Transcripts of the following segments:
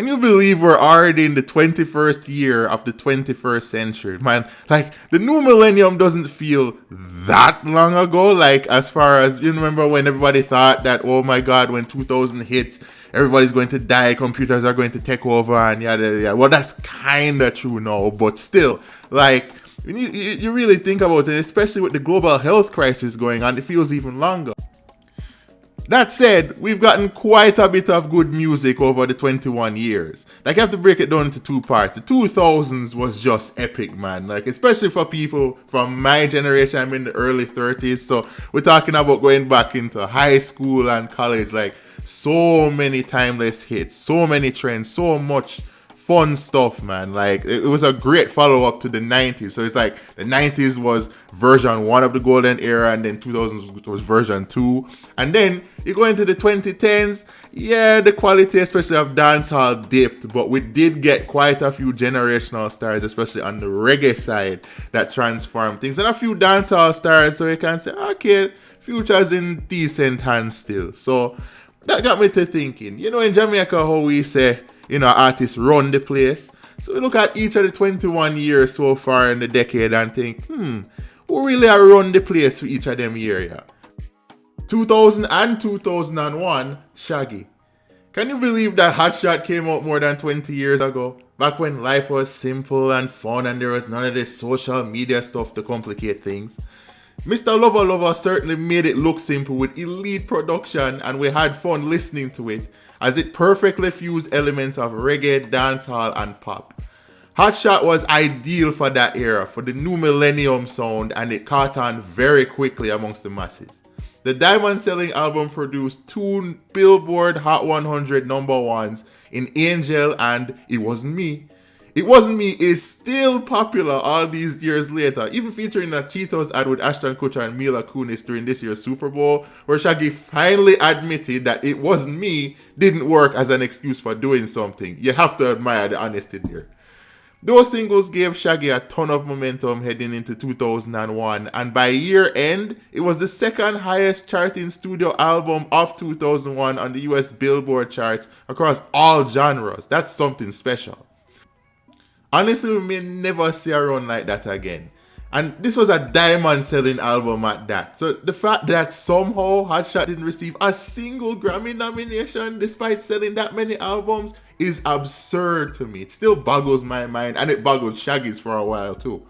Can you believe we're already in the 21st year of the 21st century? Man, like, the new millennium doesn't feel that long ago. Like, as far as, you remember when everybody thought that, oh my god, when 2000 hits, everybody's going to die, computers are going to take over, and yada, yada, yada. Well, that's kind of true now, but still, like, you really think about it, especially with the global health crisis going on, it feels even longer. That said, we've gotten quite a bit of good music over the 21 years. Like, I have to break it down into two parts. The 2000s was just epic, man. Like, especially for people from my generation, I'm in the early 30s. So we're talking about going back into high school and college. Like, so many timeless hits, so many trends, so much fun stuff, man. Like, it was a great follow-up to the 90s. So it's like the 90s was version 1 of the golden era, and then 2000s was version 2. And then you go into the 2010s, yeah, the quality especially of dancehall dipped, but we did get quite a few generational stars, especially on the reggae side, that transformed things, and a few dancehall stars, so you can say, okay, Future's in decent hands still. So that got me to thinking, you know, in Jamaica, how we say, you know, artists run the place. So we look at each of the 21 years so far in the decade and think, who really are run the place for each of them years? Yeah? 2000 and 2001, Shaggy. Can you believe that Hot Shot came out more than 20 years ago? Back when life was simple and fun and there was none of this social media stuff to complicate things. Mr. Lover Lover certainly made it look simple with elite production, and we had fun listening to it, as it perfectly fused elements of reggae, dancehall, and pop. Hot Shot was ideal for that era, for the new millennium sound, and it caught on very quickly amongst the masses. The diamond-selling album produced 2 Billboard Hot 100 number ones in Angel and It Wasn't Me. It Wasn't Me is still popular all these years later, even featuring a Cheetos ad with Ashton Kutcher and Mila Kunis during this year's Super Bowl, where Shaggy finally admitted that It Wasn't Me didn't work as an excuse for doing something. You have to admire the honesty there. Those singles gave Shaggy a ton of momentum heading into 2001, and by year end, it was the second highest charting studio album of 2001 on the US Billboard charts across all genres. That's something special. Honestly, we may never see a run like that again. And this was a diamond-selling album at that. So the fact that somehow Hot Shot didn't receive a single Grammy nomination despite selling that many albums is absurd to me. It still boggles my mind, and it boggled Shaggy's for a while too.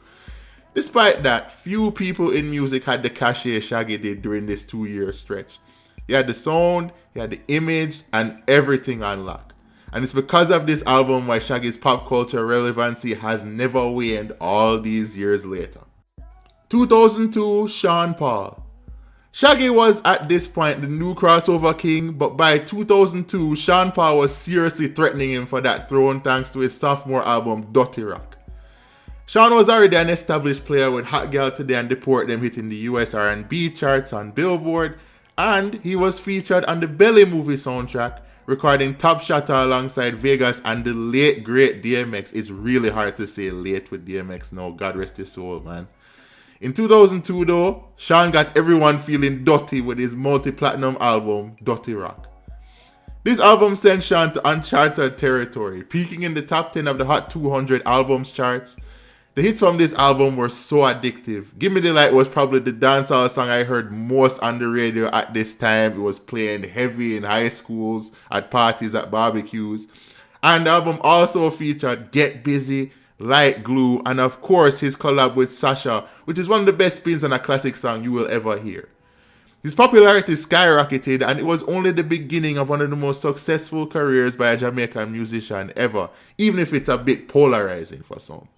Despite that, few people in music had the cachet Shaggy did during this 2-year stretch. He had the sound, he had the image, and everything on lock. And it's because of this album why Shaggy's pop culture relevancy has never waned all these years later. 2002, Sean Paul. Shaggy was at this point the new crossover king, but by 2002, Sean Paul was seriously threatening him for that throne thanks to his sophomore album, Dirty Rock. Sean was already an established player with Hot Girl Today and Deport Them hitting the US R&B charts on Billboard, and he was featured on the Belly movie soundtrack, recording Top Shotter alongside Vegas and the late great DMX. It's really hard to say late with DMX now, God rest his soul, man. In 2002 though, Sean got everyone feeling dirty with his multi-platinum album, Dirty Rock. This album sent Sean to uncharted territory, peaking in the top 10 of the Hot 200 albums charts. The hits from this album were so addictive. Give Me the Light was probably the dancehall song I heard most on the radio at this time. It was playing heavy in high schools, at parties, at barbecues. And the album also featured Get Busy, Light Glue, and of course his collab with Sasha, which is one of the best spins on a classic song you will ever hear. His popularity skyrocketed, and it was only the beginning of one of the most successful careers by a Jamaican musician ever, even if it's a bit polarizing for some.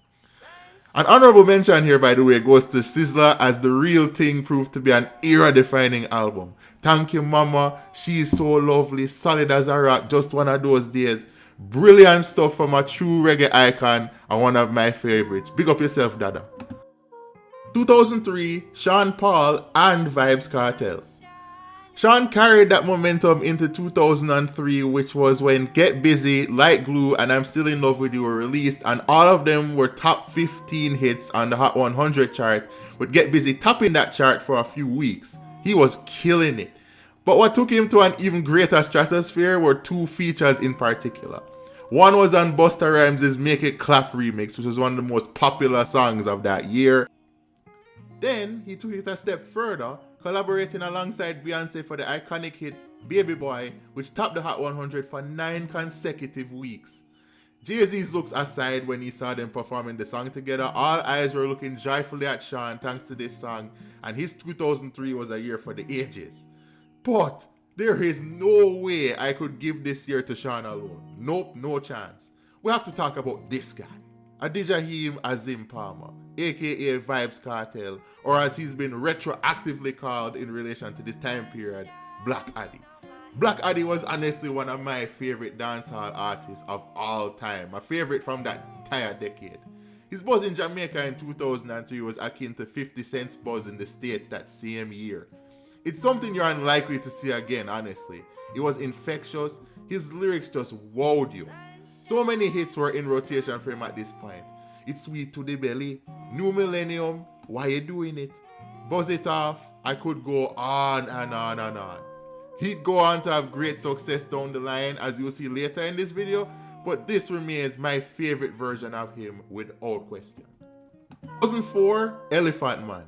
An honorable mention here, by the way, goes to Sizzla, as The Real Thing proved to be an era-defining album. Thank You Mama, She's So Lovely, Solid as a Rock, Just One of Those Days. Brilliant stuff from a true reggae icon and one of my favorites. Big up yourself, Dada. 2003, Sean Paul and Vybz Kartel. Sean carried that momentum into 2003, which was when Get Busy, Light Glue, and I'm Still in Love with You were released, and all of them were top 15 hits on the Hot 100 chart, with Get Busy topping that chart for a few weeks. He was killing it. But what took him to an even greater stratosphere were 2 features in particular. One was on Busta Rhymes' Make It Clap remix, which was one of the most popular songs of that year. Then he took it a step further, collaborating alongside Beyonce for the iconic hit Baby Boy, which topped the Hot 100 for 9 consecutive weeks. Jay-Z's looks aside when he saw them performing the song together, all eyes were looking joyfully at Sean thanks to this song, and his 2003 was a year for the ages. But there is no way I could give this year to Sean alone. Nope, no chance. We have to talk about this guy, Adijahim Azim Palmer, aka Vybz Kartel, or as he's been retroactively called in relation to this time period, Black Addy. Black Addy was honestly one of my favorite dancehall artists of all time, my favorite from that entire decade. His buzz in Jamaica in 2003 was akin to 50 Cent's buzz in the States that same year. It's something you're unlikely to see again, honestly. It was infectious, his lyrics just wowed you. So many hits were in rotation for him at this point. It's Sweet to the Belly, New Millennium, Why You Doing It, Buzz It Off, I could go on and on and on. He'd go on to have great success down the line, as you'll see later in this video, but this remains my favorite version of him without question. 2004, Elephant Man.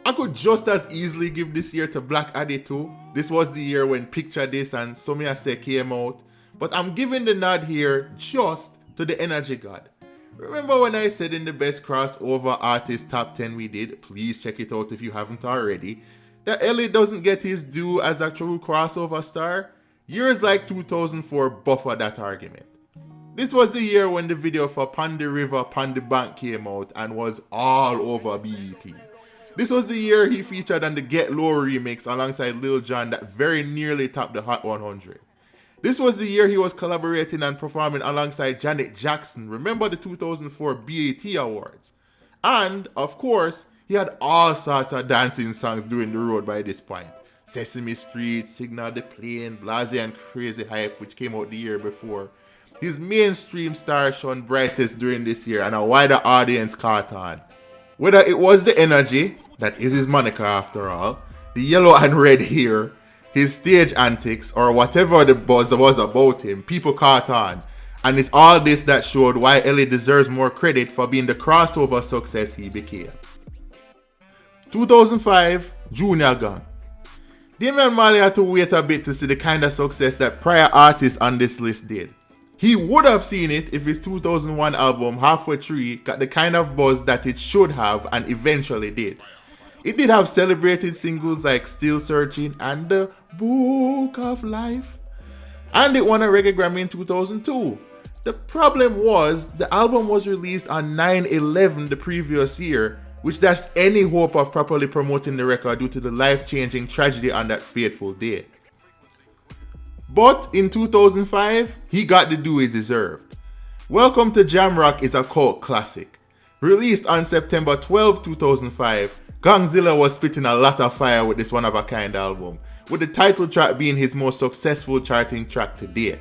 I could just as easily give this year to Black Addy too. This was the year when Picture This and So Me I Say came out, but I'm giving the nod here just to the Energy God. Remember when I said in the best crossover artist top 10 we did, please check it out if you haven't already, that Ellie doesn't get his due as a true crossover star? Years like 2004 buffer that argument. This was the year when the video for Pon the River, Pon the Bank came out and was all over BET. This was the year he featured on the Get Low remix alongside Lil Jon that very nearly topped the Hot 100. This was the year he was collaborating and performing alongside Janet Jackson. Remember the 2004 BET Awards? And, of course, he had all sorts of dancing songs doing the road by this point. Sesame Street, Signal the Plane, Blase and Crazy Hype, which came out the year before. His mainstream star shone brightest during this year and a wider audience caught on. Whether it was the energy, that is his moniker after all, the yellow and red hair, his stage antics, or whatever the buzz was about him, people caught on. And it's all this that showed why Ellie deserves more credit for being the crossover success he became. 2005, Junior Gong. Damian and Marley had to wait a bit to see the kind of success that prior artists on this list did. He would have seen it if his 2001 album Halfway Tree got the kind of buzz that it should have and eventually did. It did have celebrated singles like Still Searching and The Book of Life. And it won a Reggae Grammy in 2002. The problem was, the album was released on 9/11 the previous year, which dashed any hope of properly promoting the record due to the life-changing tragedy on that fateful day. But in 2005, he got the due he deserved. Welcome to Jamrock is a cult classic. Released on September 12, 2005, Gongzilla was spitting a lot of fire with this one-of-a-kind album, with the title track being his most successful charting track to date.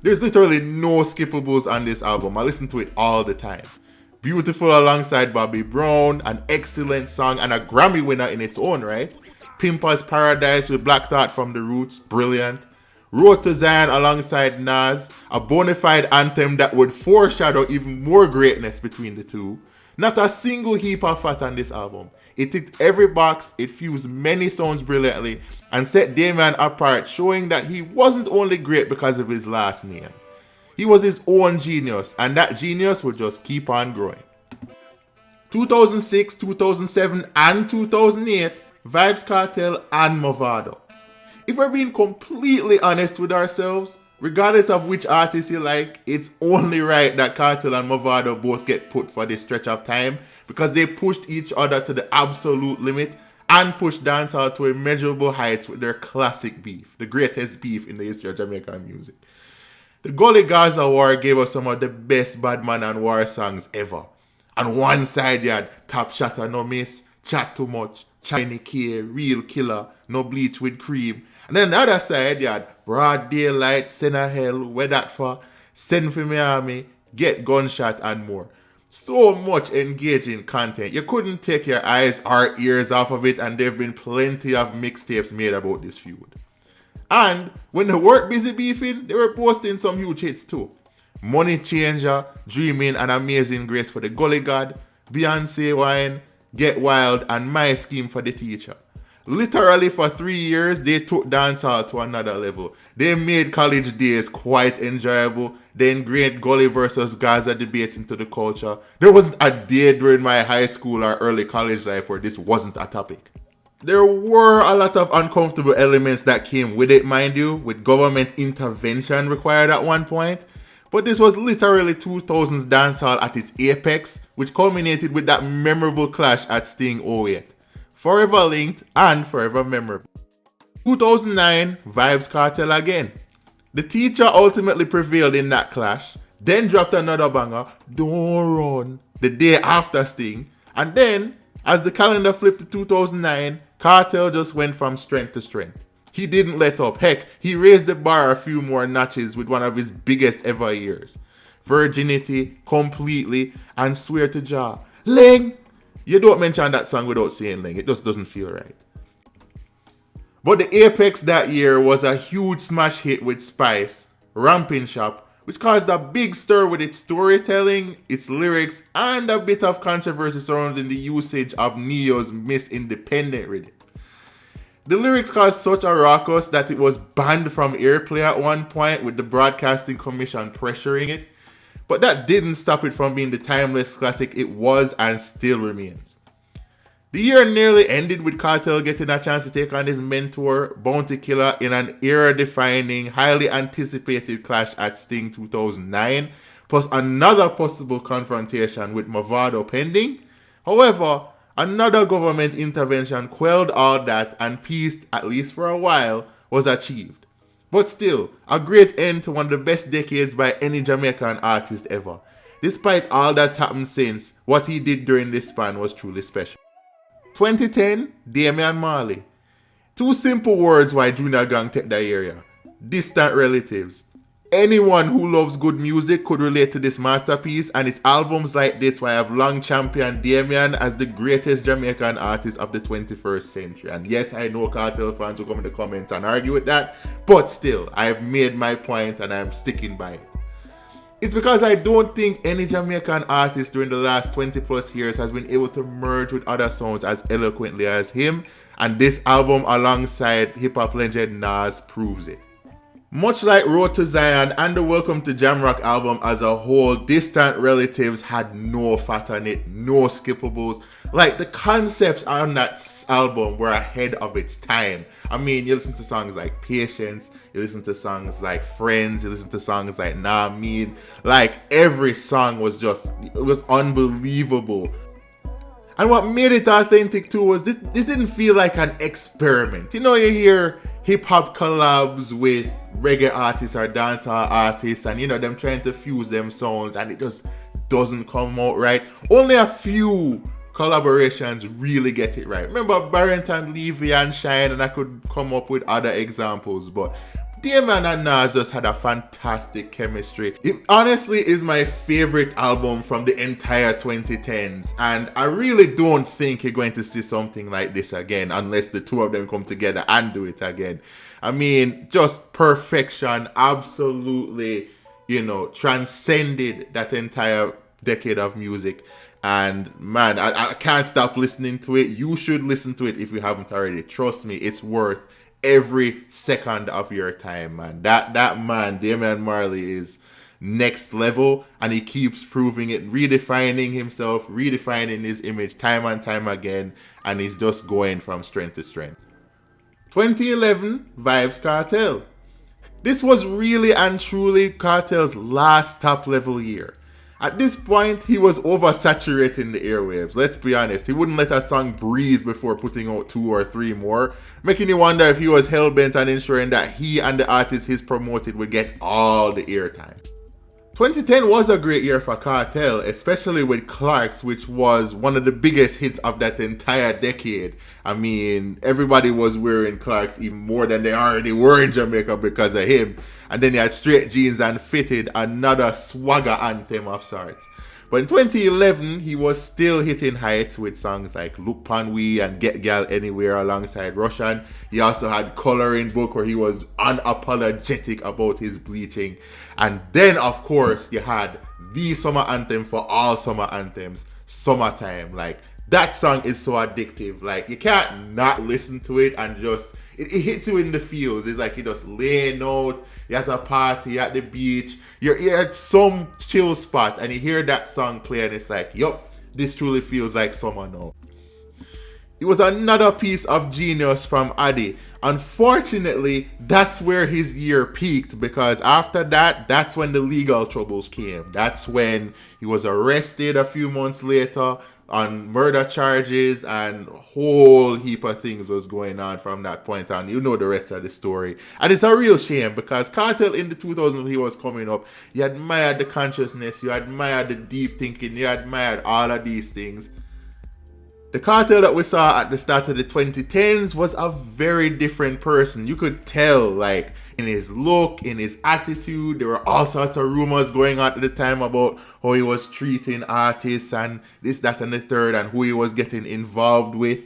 There's literally no skippables on this album, I listen to it all the time. Beautiful alongside Bobby Brown, an excellent song and a Grammy winner in its own right. Pimper's Paradise with Black Thought from the Roots, brilliant. Road to Zion alongside Nas, a bona fide anthem that would foreshadow even more greatness between the two. Not a single heap of fat on this album. It ticked every box, it fused many sounds brilliantly, and set Damian apart, showing that he wasn't only great because of his last name. He was his own genius, and that genius would just keep on growing. 2006, 2007, and 2008, Vybz Kartel and Mavado. If we're being completely honest with ourselves, regardless of which artist you like, it's only right that Kartel and Mavado both get put for this stretch of time because they pushed each other to the absolute limit and pushed dancehall to immeasurable heights with their classic beef, the greatest beef in the history of Jamaican music. The Gully Gaza War gave us some of the best Badman and War songs ever. On one side you had Top Shatter No Miss, Chat Too Much, Chiny K, Real Killer, No Bleach with Cream. And then the other side you had Broad Daylight, Send a Hell, Where That For, Send For Me Army, Get Gunshot and more. So much engaging content. You couldn't take your eyes or ears off of it, and there have been plenty of mixtapes made about this feud. And when they weren't busy beefing, they were posting some huge hits too. Money Changer, Dreaming and Amazing Grace for the Gully God, Beyonce Wine, Get Wild, and My Scheme for the Teacher. Literally for 3 years, they took dancehall to another level. They made college days quite enjoyable. They ingrained Gully versus Gaza debates into the culture. There wasn't a day during my high school or early college life where this wasn't a topic. There were a lot of uncomfortable elements that came with it, mind you, with government intervention required at one point. But this was literally 2000s dancehall at its apex, which culminated with that memorable clash at Sting 08. Forever linked and forever memorable. 2009, Vybz Kartel again. The Teacher ultimately prevailed in that clash, then dropped another banger, Don't Run, the day after Sting, and then, as the calendar flipped to 2009, Kartel just went from strength to strength. He didn't let up. Heck, he raised the bar a few more notches with one of his biggest ever years. Virginity, Completely, and Swear to Jah. Ling! You don't mention that song without saying Ling. It just doesn't feel right. But the apex that year was a huge smash hit with Spice, Ramping Shop, which caused a big stir with its storytelling, its lyrics, and a bit of controversy surrounding the usage of Neo's Miss Independent rhythm. The lyrics caused such a ruckus that it was banned from airplay at one point, with the Broadcasting Commission pressuring it. But that didn't stop it from being the timeless classic it was and still remains. The year nearly ended with Kartel getting a chance to take on his mentor, Bounty Killer, in an era-defining, highly anticipated clash at Sting 2009, plus another possible confrontation with Mavado pending. However, another government intervention quelled all that and peace, at least for a while, was achieved. But still, a great end to one of the best decades by any Jamaican artist ever. Despite all that's happened since, what he did during this span was truly special. 2010, Damian Marley. Two simple words why Junior Gang take that area. Distant relatives. Anyone who loves good music could relate to this masterpiece, and it's albums like this why I've long championed Damian as the greatest Jamaican artist of the 21st century. And yes, I know Kartel fans will come in the comments and argue with that, but still, I've made my point and I'm sticking by it. It's because I don't think any Jamaican artist during the last 20 plus years has been able to merge with other sounds as eloquently as him, and this album alongside hip-hop legend Nas proves it. Much like Road to Zion and the Welcome to Jamrock album as a whole, Distant Relatives had no fat on it, no skippables. Like, the concepts on that album were ahead of its time. I mean, you listen to songs like Patience, you listen to songs like Friends, you listen to songs like Nah Mean. Like, every song was it was unbelievable. And what made it authentic too was this didn't feel like an experiment. You know, you hear hip-hop collabs with reggae artists or dancehall artists, and you know, them trying to fuse them sounds, and it just doesn't come out right. Only a few collaborations really get it right. Remember Barrington Levy and Shine, and I could come up with other examples, but Damian and Nas just had a fantastic chemistry. It honestly is my favorite album from the entire 2010s, and I really don't think you're going to see something like this again unless the two of them come together and do it again. I mean, just perfection, absolutely, transcended that entire decade of music. And man, I can't stop listening to it. You should listen to it if you haven't already. Trust me, it's worth every second of your time, man. That man, Damian Marley, is next level, and he keeps proving it, redefining himself, redefining his image time and time again, and he's just going from strength to strength. 2011, Vybz Kartel. This was really and truly Kartel's last top level year. At this point, he was oversaturating the airwaves. Let's be honest, he wouldn't let a song breathe before putting out 2 or 3 more, making you wonder if he was hell-bent on ensuring that he and the artists he's promoted would get all the airtime. 2010 was a great year for Kartel, especially with Chronixx, which was one of the biggest hits of that entire decade. I mean, everybody was wearing Chronixx even more than they already were in Jamaica because of him. And then he had Straight Jeans and Fitted, another swagger anthem of sorts. But in 2011, he was still hitting heights with songs like Look Pon We and Get Gal Anywhere alongside Russian. He also had Coloring Book where he was unapologetic about his bleaching. And then, of course, you had the summer anthem for all summer anthems, Summertime. Like, that song is so addictive. Like, you can't not listen to it and just... It hits you in the feels. It's like you just laying out, you're at a party, you're at the beach, you're at some chill spot and you hear that song play and it's like, yup, this truly feels like summer now. It was another piece of genius from Addy. Unfortunately, that's where his year peaked because after that, that's when the legal troubles came. That's when he was arrested a few months later on murder charges and a whole heap of things was going on from that point on. You know the rest of the story. And it's a real shame because Kartel in the 2000s when he was coming up, you admired the consciousness, you admired the deep thinking, you admired all of these things. The Kartel that we saw at the start of the 2010s was a very different person. You could tell, like, in his look, in his attitude. There were all sorts of rumors going on at the time about how he was treating artists and this, that, and the third, and who he was getting involved with.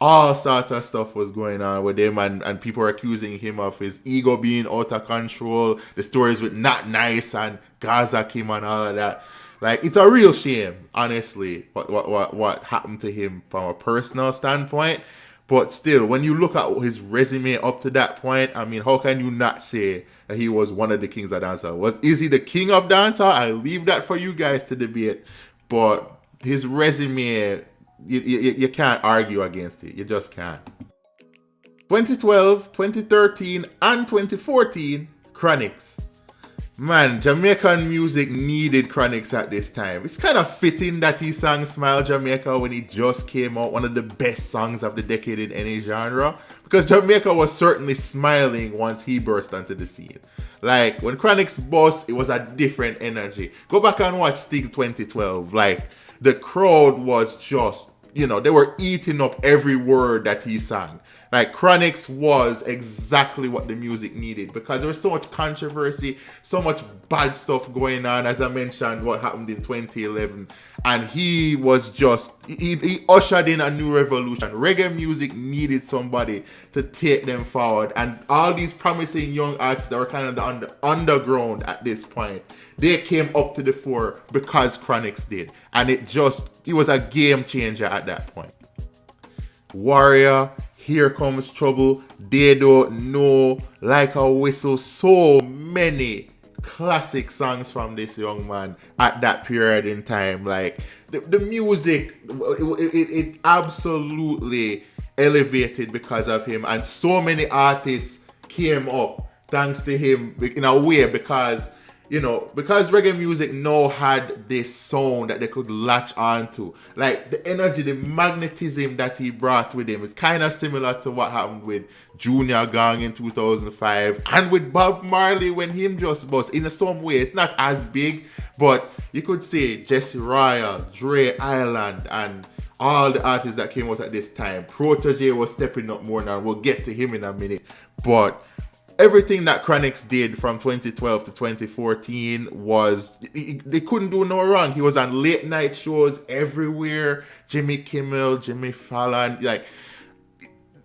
All sorts of stuff was going on with him, and people were accusing him of his ego being out of control. The stories with Not Nice and Gaza Kim and all of that. Like, it's a real shame, honestly, what happened to him from a personal standpoint. But still, when you look at his resume up to that point, I mean, how can you not say that he was one of the kings of dancehall? Is he the king of dancehall? I leave that for you guys to debate. But his resume, you can't argue against it. You just can't. 2012, 2013, and 2014, Chronixx. Man, Jamaican music needed Chronixx at this time. It's kind of fitting that he sang Smile Jamaica when he just came out, one of the best songs of the decade in any genre, because Jamaica was certainly smiling once he burst onto the scene. Like, when Chronixx bust, it was a different energy. Go back and watch Sting 2012. Like, the crowd was just, you know, they were eating up every word that he sang. Like, Chronixx was exactly what the music needed because there was so much controversy, so much bad stuff going on, as I mentioned, what happened in 2011. And he was just, he ushered in a new revolution. Reggae music needed somebody to take them forward. And all these promising young artists that were kind of on the underground at this point, they came up to the fore because Chronixx did. And he was a game changer at that point. Warrior, Here Comes Trouble, They Don't Know, Like a Whistle, so many classic songs from this young man at that period in time. Like, the music, it absolutely elevated because of him, and so many artists came up thanks to him in a way because, you know, because reggae music now had this sound that they could latch on to. Like, the energy, the magnetism that he brought with him is kind of similar to what happened with Junior Gong in 2005 and with Bob Marley when him just bust. In some way, it's not as big, but you could say Jesse Royal, Dre Island, and all the artists that came out at this time. Protege was stepping up more now. We'll get to him in a minute. But everything that Chronixx did from 2012 to 2014 was, they couldn't do no wrong. He was on late night shows everywhere. Jimmy Kimmel, Jimmy Fallon, like,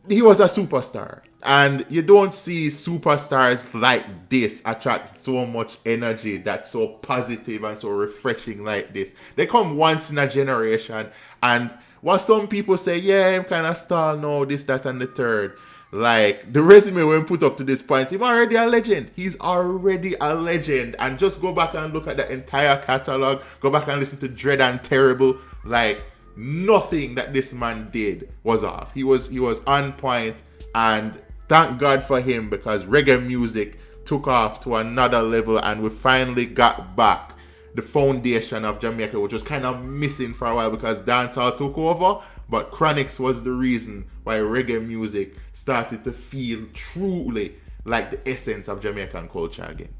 he was a superstar. And you don't see superstars like this attract so much energy that's so positive and so refreshing like this. They come once in a generation. And what some people say, yeah, I'm kind of stalled now, this, that, and the third. Like, the resume when put up to this point, he's already a legend. He's already a legend. And just go back and look at the entire catalog. Go back and listen to Dread and Terrible. Like, nothing that this man did was off. He was on point, and thank God for him because reggae music took off to another level, and we finally got back the foundation of Jamaica, which was kind of missing for a while because dancehall took over. But Chronixx was the reason why reggae music started to feel truly like the essence of Jamaican culture again.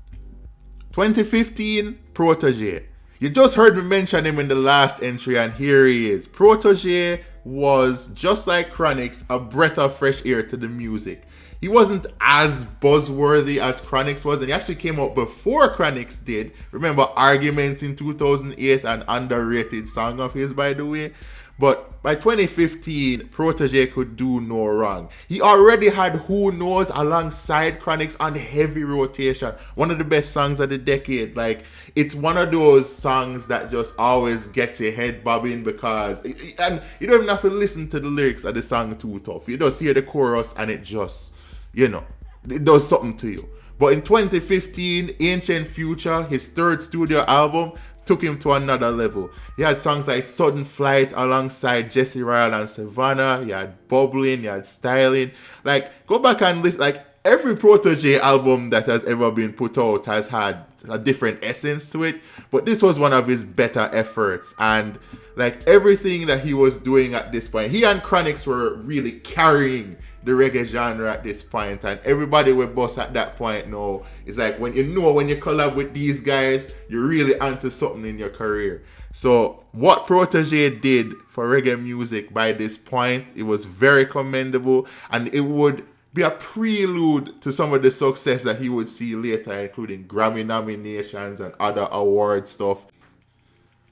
2015, Protege. You just heard me mention him in the last entry, and here he is. Protege was, just like Chronixx, a breath of fresh air to the music. he wasn't as buzzworthy as Chronixx was, and he actually came out before Chronixx did. Remember Arguments in 2008, an underrated song of his, by the way. But by 2015, Protege could do no wrong. He already had Who Knows alongside Chronixx on heavy rotation. One of the best songs of the decade. Like, it's one of those songs that just always gets your head bobbing because, and you don't even have to listen to the lyrics of the song too tough. You just hear the chorus and it just, you know, it does something to you. But in 2015, Ancient Future, his third studio album, took him to another level. He had songs like Sudden Flight alongside Jesse Royal and Savannah. He had Bubbling, he had Styling. Like, go back and listen. Like, every Protege album that has ever been put out has had a different essence to it. But this was one of his better efforts. And, like, everything that he was doing at this point, he and Chronixx were really carrying the reggae genre at this point, and everybody with boss at that point now is like, when you collab with these guys, you're really onto something in your career. So what Protege did for reggae music by this point, it was very commendable, and it would be a prelude to some of the success that he would see later, including Grammy nominations and other award stuff.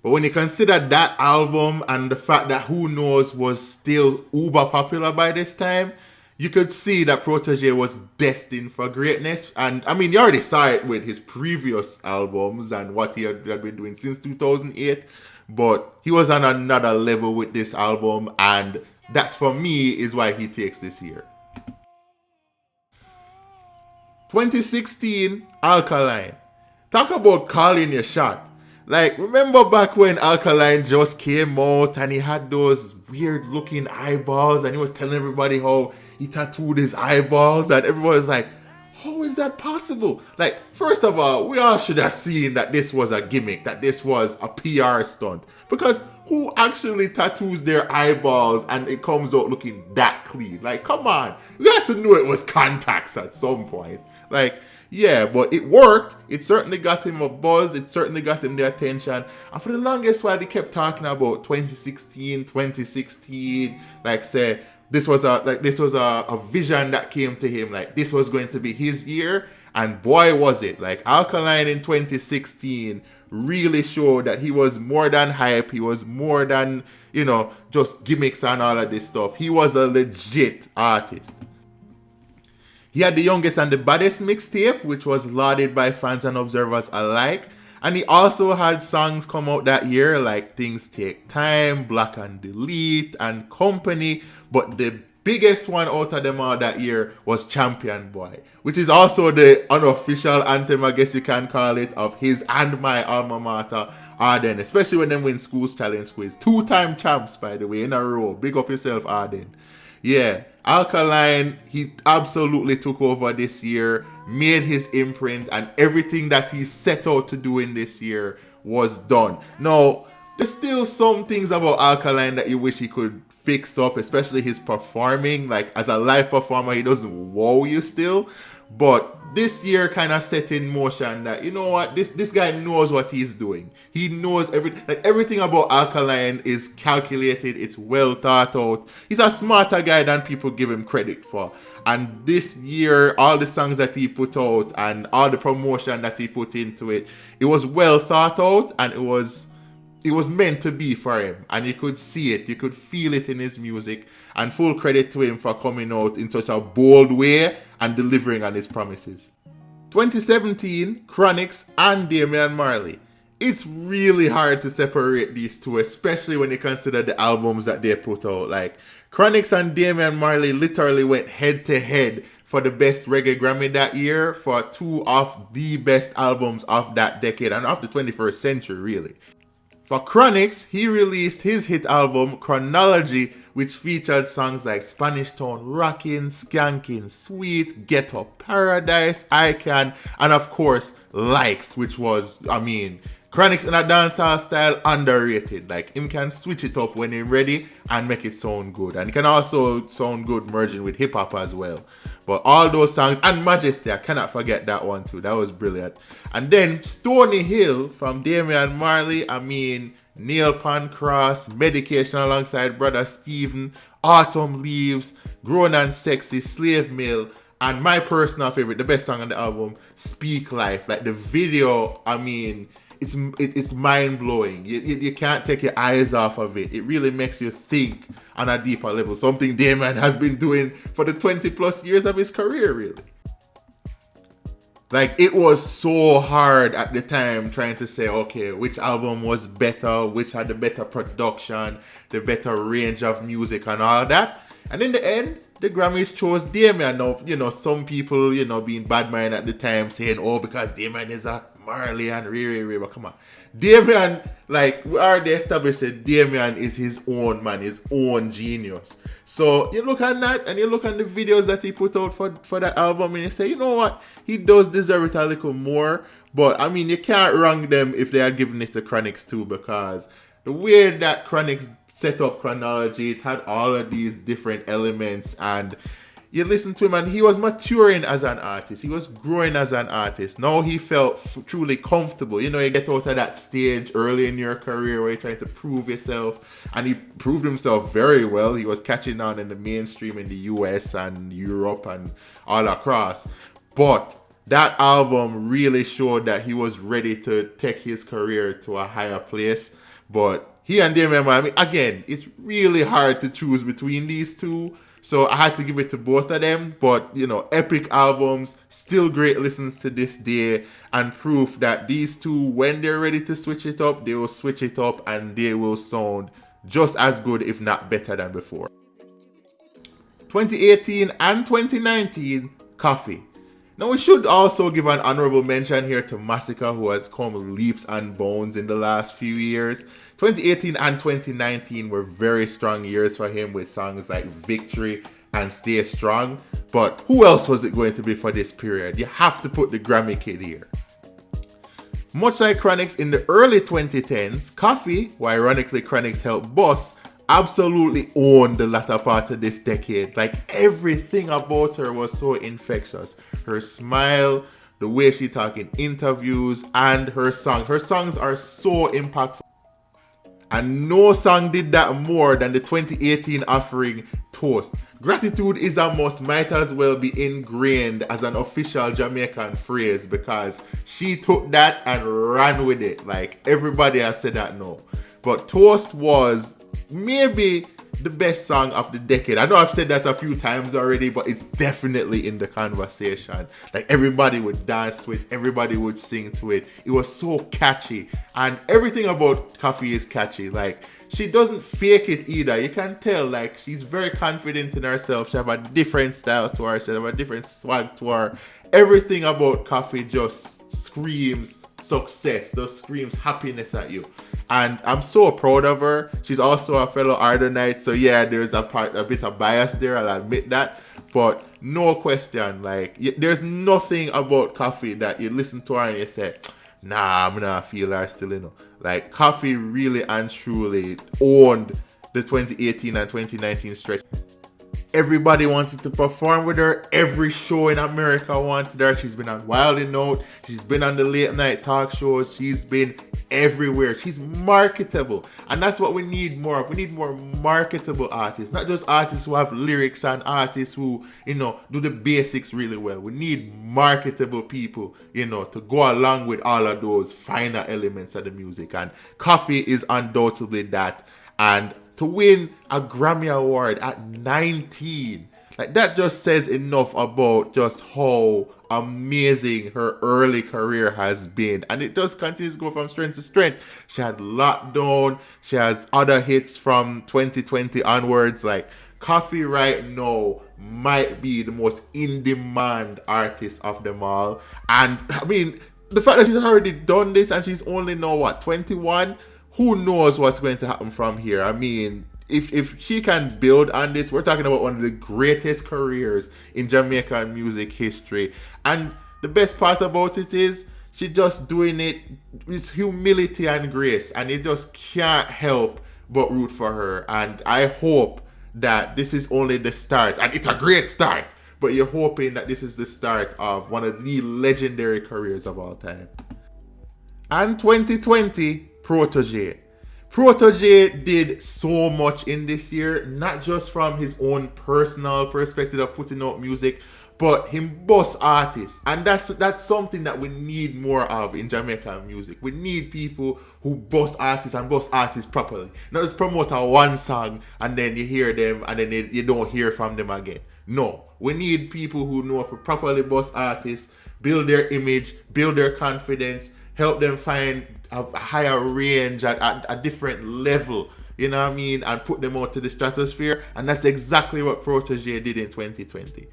But when you consider that album and the fact that Who Knows was still uber popular by this time, you could see that Protege was destined for greatness. And I mean, you already saw it with his previous albums and what he had been doing since 2008. But he was on another level with this album. And that's, for me, is why he takes this year. 2016, Alkaline. Talk about calling your shot. Like, remember back when Alkaline just came out and he had those weird looking eyeballs and he was telling everybody how he tattooed his eyeballs, and everyone was like, how is that possible? Like, first of all, we all should have seen that this was a gimmick, that this was a PR stunt. Because who actually tattoos their eyeballs and it comes out looking that clean? Like, come on. You have to know it was contacts at some point. Like, yeah, but it worked. It certainly got him a buzz. It certainly got him the attention. And for the longest while, they kept talking about 2016, like, say, this was a vision that came to him. Like, this was going to be his year, and boy was it. Like, Alkaline in 2016 really showed that he was more than hype. He was more than, you know, just gimmicks and all of this stuff. He was a legit artist. He had the Youngest and the Baddest mixtape, which was lauded by fans and observers alike. And he also had songs come out that year like Things Take Time, Black and Delete, and Company. But the biggest one out of them all that year was Champion Boy, which is also the unofficial anthem, I guess you can call it, of his and my alma mater, Arden. Especially when they win Schools Challenge Quiz. 2-time champs, by the way, in a row. Big up yourself, Arden. Yeah, Alkaline, he absolutely took over this year, made his imprint, and everything that he set out to do in this year was done. Now, there's still some things about Alkaline that you wish he could fix up, especially his performing. Like, as a live performer, he doesn't wow you still. But this year kind of set in motion that, you know what, this guy knows what he's doing. He knows everything about Alkaline is calculated. It's well thought out. He's a smarter guy than people give him credit for. And this year, all the songs that he put out and all the promotion that he put into it, it was well thought out, and it was meant to be for him. And you could see it. You could feel it in his music. And full credit to him for coming out in such a bold way and delivering on his promises. 2017, Chronixx and Damian Marley. It's really hard to separate these two, especially when you consider the albums that they put out. Like, Chronixx and Damian Marley literally went head to head for the best reggae Grammy that year for two of the best albums of that decade and of the 21st century, really. For Chronixx, he released his hit album, Chronology, which featured songs like Spanish Town Rockin', Skankin', Sweet, Ghetto Paradise, I Can, and of course, Likes, which was, I mean, Chronixx in a dancehall style, underrated. Like, him can switch it up when he's ready and make it sound good. And it can also sound good merging with hip-hop as well. But all those songs, and Majesty, I cannot forget that one too. That was brilliant. And then Stony Hill from Damian Marley, I mean, Nail Pan Cross, Medication alongside Brother Steven, Autumn Leaves, Grown and Sexy, Slave Mill, And my personal favorite, the best song on the album, Speak Life. Like the video, I mean, it's mind blowing. You can't take your eyes off of it. It really makes you think on a deeper level. Something Damian has been doing for the 20 plus years of his career, really. Like, it was so hard at the time trying to say, okay, which album was better, which had the better production, the better range of music and all that. And in the end, the Grammys chose Damian. Now, you know, some people, you know, being bad mind at the time saying, oh, because Damian is a Marley and Ray, but come on. Damian, like, we already established that Damian is his own man, his own genius. So you look at that and you look at the videos that he put out for that album and you say, you know what, he does deserve it a little more. But I mean, you can't wrong them if they had given it to Chronixx too, because the way that Chronixx set up chronology, it had all of these different elements, and you listen to him and he was maturing as an artist. He was growing as an artist. Now he felt truly comfortable. You know, you get out of that stage early in your career where you're trying to prove yourself, and he proved himself very well. He was catching on in the mainstream in the US and Europe and all across. But that album really showed that he was ready to take his career to a higher place. But he and Damian, I mean, again, it's really hard to choose between these two. So I had to give it to both of them. But, you know, epic albums, still great listens to this day, and proof that these two, when they're ready to switch it up, they will switch it up and they will sound just as good, if not better than before. 2018 and 2019, Koffee. Now we should also give an honorable mention here to Massacre, who has come leaps and bounds in the last few years. 2018 and 2019 were very strong years for him with songs like Victory and Stay Strong. But who else was it going to be for this period? You have to put the Grammy kid here. Much like Chronixx in the early 2010s, Koffee, who ironically Chronixx helped bust, absolutely owned the latter part of this decade. Like, everything about her was so infectious. Her smile, the way she talks in interviews, and her song. Her songs are so impactful. And no song did that more than the 2018 offering, Toast. Gratitude is a must, might as well be ingrained as an official Jamaican phrase, because she took that and ran with it. Like, everybody has said that now. But Toast was maybe the best song of the decade. I know I've said that a few times already, but it's definitely in the conversation. Like, everybody would dance to it, everybody would sing to it. It was so catchy, and everything about Koffee is catchy. Like, she doesn't fake it either. You can tell, like, she's very confident in herself. She have a different style to her, she have a different swag to her. Everything about Koffee just screams success, just screams happiness at you. And I'm so proud of her. She's also a fellow Ardennite, so yeah, there's a bit of bias there, I'll admit that. But no question, like, there's nothing about Koffee that you listen to her and you say, nah, I'm not feel her still, you know. Like, Koffee really and truly owned the 2018 and 2019 stretch. Everybody wanted to perform with her. Every show in America wanted her. She's been on Wild 'N Out. She's been on the late night talk shows. She's been everywhere. She's marketable. And that's what we need more of. We need more marketable artists. Not just artists who have lyrics and artists who, you know, do the basics really well. We need marketable people, you know, to go along with all of those finer elements of the music. And Koffee is undoubtedly that. And to win a Grammy Award at 19, like, that just says enough about just how amazing her early career has been. And it just continues to go from strength to strength. She had Lockdown, she has other hits from 2020 onwards. Like, Koffee right now might be the most in-demand artist of them all. And I mean, the fact that she's already done this and she's only now, what, 21? Who knows what's going to happen from here? I mean, if she can build on this, we're talking about one of the greatest careers in Jamaican music history. And the best part about it is she just doing it with humility and grace, and you just can't help but root for her. And I hope that this is only the start, and it's a great start, but you're hoping that this is the start of one of the legendary careers of all time. And 2020, Protégé. Protégé did so much in this year, not just from his own personal perspective of putting out music, but him boss artists, and that's something that we need more of in Jamaican music. We need people who boss artists and boss artists properly, not just promote a one song and then you hear them and then you don't hear from them again. No, we need people who know how to properly boss artists, build their image, build their confidence, help them find a higher range at a different level, you know what I mean, and put them out to the stratosphere. And that's exactly what Protege did in 2020.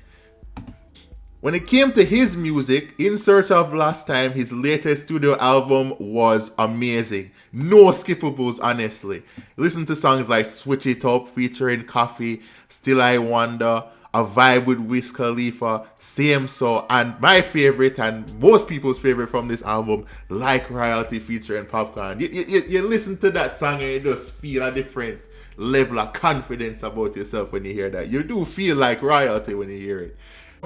When it came to his music, In Search of Lost Time, his latest studio album was amazing. No skippables, honestly. Listen to songs like Switch It Up featuring Koffee, Still I Wonder, A Vibe with Wiz Khalifa, Same So, and my favorite and most people's favorite from this album, Like Royalty featuring Popcorn. You listen to that song and you just feel a different level of confidence about yourself when you hear that. You do feel like royalty when you hear it.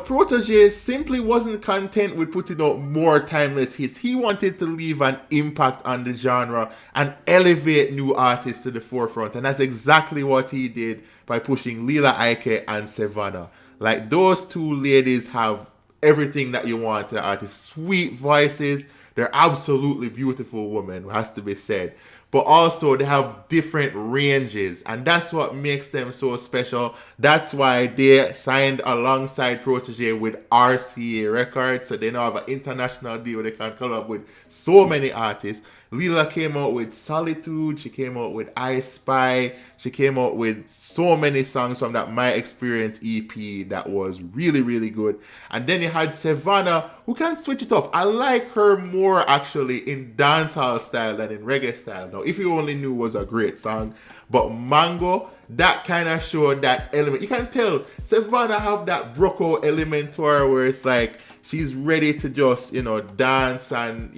Protege simply wasn't content with putting out more timeless hits. He wanted to leave an impact on the genre and elevate new artists to the forefront. And that's exactly what he did by pushing Lila Ike and Savannah. Like, those two ladies have everything that you want in an artist. Sweet voices. They're absolutely beautiful women, has to be said. But also they have different ranges, and that's what makes them so special. That's why they signed alongside Protege with RCA Records, so they now have an international deal. They can collab with so many artists. Lila came out with Solitude, she came out with I Spy, she came out with so many songs from that My Experience EP that was really, really good. And then you had Savannah, who can switch it up. I like her more actually in dancehall style than in reggae style. Now, If You Only Knew was a great song, but Mango, that kind of showed that element. You can tell Savannah have that Broco element to her where it's like she's ready to just, dance and,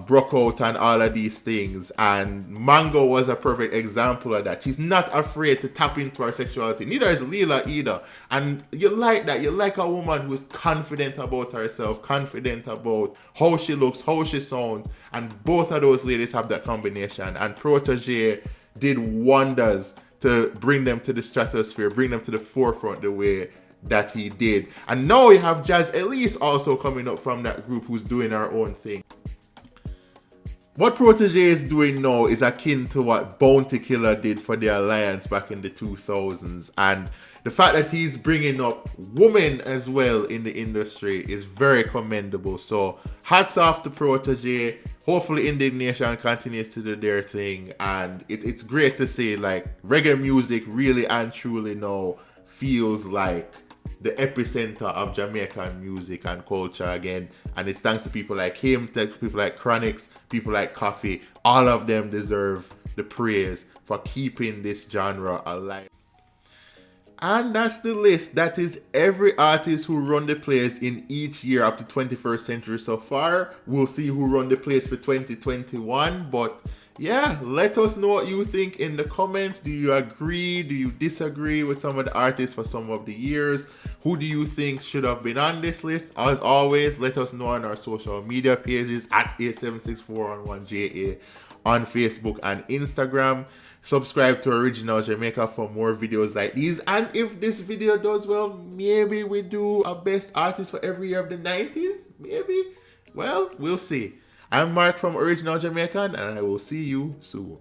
broke out and all of these things. And Mango was a perfect example of that. She's not afraid to tap into her sexuality. Neither is Lila either. And you like that. You like a woman who's confident about herself, confident about how she looks, how she sounds. And both of those ladies have that combination. And Protege did wonders to bring them to the stratosphere, bring them to the forefront the way that he did. And now we have Jazz Elise also coming up from that group who's doing her own thing. What Protege is doing now is akin to what Bounty Killer did for the Alliance back in the 2000s. And the fact that he's bringing up women as well in the industry is very commendable. So hats off to Protege. Hopefully Indignation continues to do their thing. And it's great to see like reggae music really and truly now feels like the epicenter of Jamaican music and culture again. And it's thanks to people like him, people like Chronixx, people like Koffee. All of them deserve the praise for keeping this genre alive. And that's the list. That is every artist who run the place in each year of the 21st century so far. We'll see who run the place for 2021. But yeah, let us know what you think in the comments. Do you agree? Do you disagree with some of the artists for some of the years? Who do you think should have been on this list? As always, let us know on our social media pages at A76411JA on Facebook and Instagram. Subscribe to OriJinal Jamaica for more videos like these. And if this video does well, maybe we do a best artist for every year of the 90s? Maybe? Well, we'll see. I'm Mark from OriJinal Jamaican, and I will see you soon.